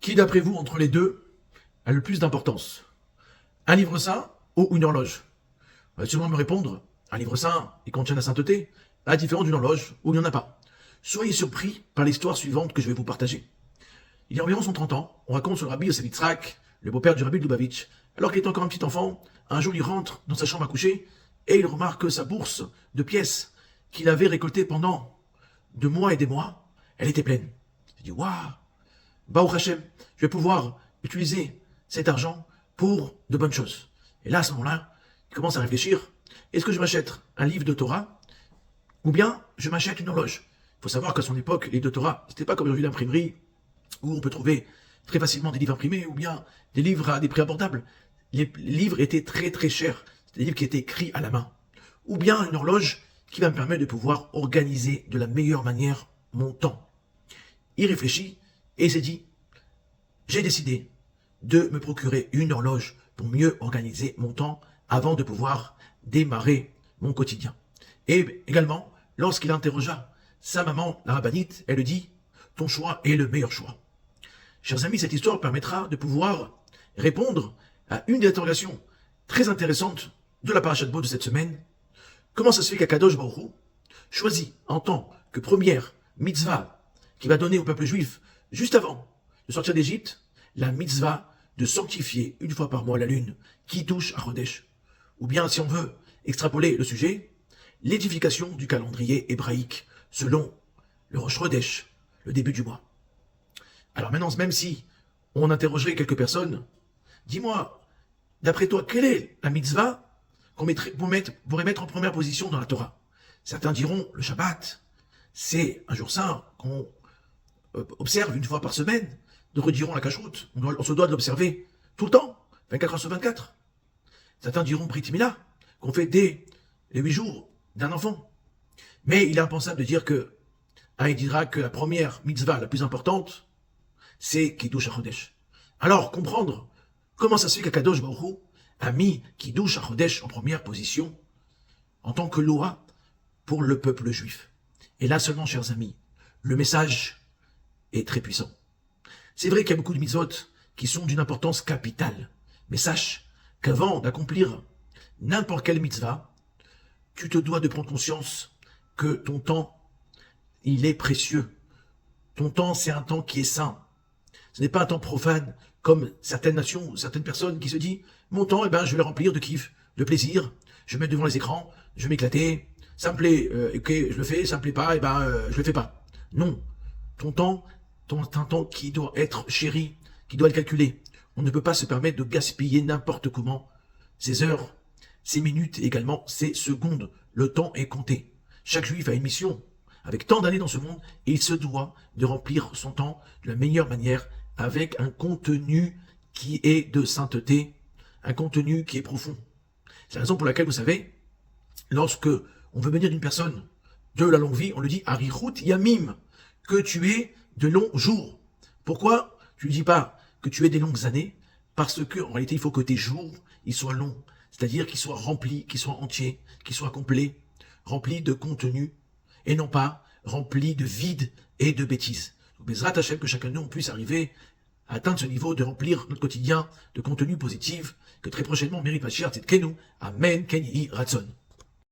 Qui, d'après vous, entre les deux, a le plus d'importance? Un livre saint ou une horloge? Vous allez sûrement me répondre, un livre saint, il contient la sainteté, à la différence d'une horloge où il n'y en a pas. Soyez surpris par l'histoire suivante que je vais vous partager. Il y a environ 130 ans, on raconte sur le rabbi Yosef Yitzhak, le beau-père du rabbi de Lubavitch. Alors qu'il est encore un petit enfant, un jour il rentre dans sa chambre à coucher et il remarque que sa bourse de pièces qu'il avait récoltée pendant des mois et des mois, elle était pleine. Il dit, waouh, Baruch Hashem, je vais pouvoir utiliser cet argent pour de bonnes choses. Et là, à ce moment-là, il commence à réfléchir, est-ce que je m'achète un livre de Torah ou bien je m'achète une horloge? Il faut savoir qu'à son époque, les livres de Torah, c'était pas comme aujourd'hui l'imprimerie où on peut trouver très facilement des livres imprimés ou bien des livres à des prix abordables. Les livres étaient très très chers. C'est des livres qui étaient écrits à la main. Ou bien une horloge qui va me permettre de pouvoir organiser de la meilleure manière mon temps. Il réfléchit et s'est dit, j'ai décidé de me procurer une horloge pour mieux organiser mon temps avant de pouvoir démarrer mon quotidien. Et également, lorsqu'il interrogea sa maman, la rabbinite, elle lui dit, ton choix est le meilleur choix. Chers amis, cette histoire permettra de pouvoir répondre à une des interrogations très intéressantes de la parashat Bo de cette semaine. Comment ça se fait qu'Akadosh Baruch Hu choisit en tant que première mitzvah qu'il va donner au peuple juif juste avant de sortir d'Égypte, la mitzvah de sanctifier une fois par mois la lune qui touche à Chodesh. Ou bien, si on veut extrapoler le sujet, l'édification du calendrier hébraïque selon le Rosh Chodesh, le début du mois. Alors maintenant, même si on interrogerait quelques personnes, dis-moi, d'après toi, quelle est la mitzvah qu'on pourrait mettre en première position dans la Torah? Certains diront le Shabbat, c'est un jour saint qu'on observe une fois par semaine. D'autres diront la cacheroute, on se doit de l'observer tout le temps, 24 heures sur 24. Certains diront Brit Mila, qu'on fait dès les 8 jours d'un enfant. Mais il est impensable de dire que, il dira que la première mitzvah la plus importante, c'est Kiddush HaChodesh. Alors, comprendre comment ça se fait qu'Akadosh Baruch Hu a mis Kiddush HaChodesh en première position en tant que loi pour le peuple juif. Et là seulement, chers amis, le message est très puissant. C'est vrai qu'il y a beaucoup de mitzvot qui sont d'une importance capitale. Mais sache qu'avant d'accomplir n'importe quelle mitzvah, tu te dois de prendre conscience que ton temps, il est précieux. Ton temps, c'est un temps qui est saint. Ce n'est pas un temps profane, comme certaines nations ou certaines personnes qui se disent « Mon temps, je vais le remplir de kiff, de plaisir, je vais me mettre devant les écrans, je vais m'éclater, ça me plaît, ok, je le fais, ça me plaît pas, je le fais pas. » Non, ton temps, un temps qui doit être chéri, qui doit être calculé. On ne peut pas se permettre de gaspiller n'importe comment ses heures, ses minutes et également ses secondes. Le temps est compté. Chaque juif a une mission. Avec tant d'années dans ce monde, et il se doit de remplir son temps de la meilleure manière, avec un contenu qui est de sainteté, un contenu qui est profond. C'est la raison pour laquelle, vous savez, lorsque on veut bénir d'une personne de la longue vie, on lui dit « Arichut Yamim », que tu aies de longs jours. Pourquoi tu ne dis pas que tu aies des longues années? Parce que en réalité, il faut que tes jours ils soient longs, c'est-à-dire qu'ils soient remplis, qu'ils soient entiers, qu'ils soient complets, remplis de contenu, et non pas remplis de vide et de bêtises. Donc, Bezrat Hashem, que chacun de nous puisse arriver à atteindre ce niveau de remplir notre quotidien de contenu positif, que très prochainement on mérite Mashiach Tzidkenu. Amen, Ken Yehi Ratzon.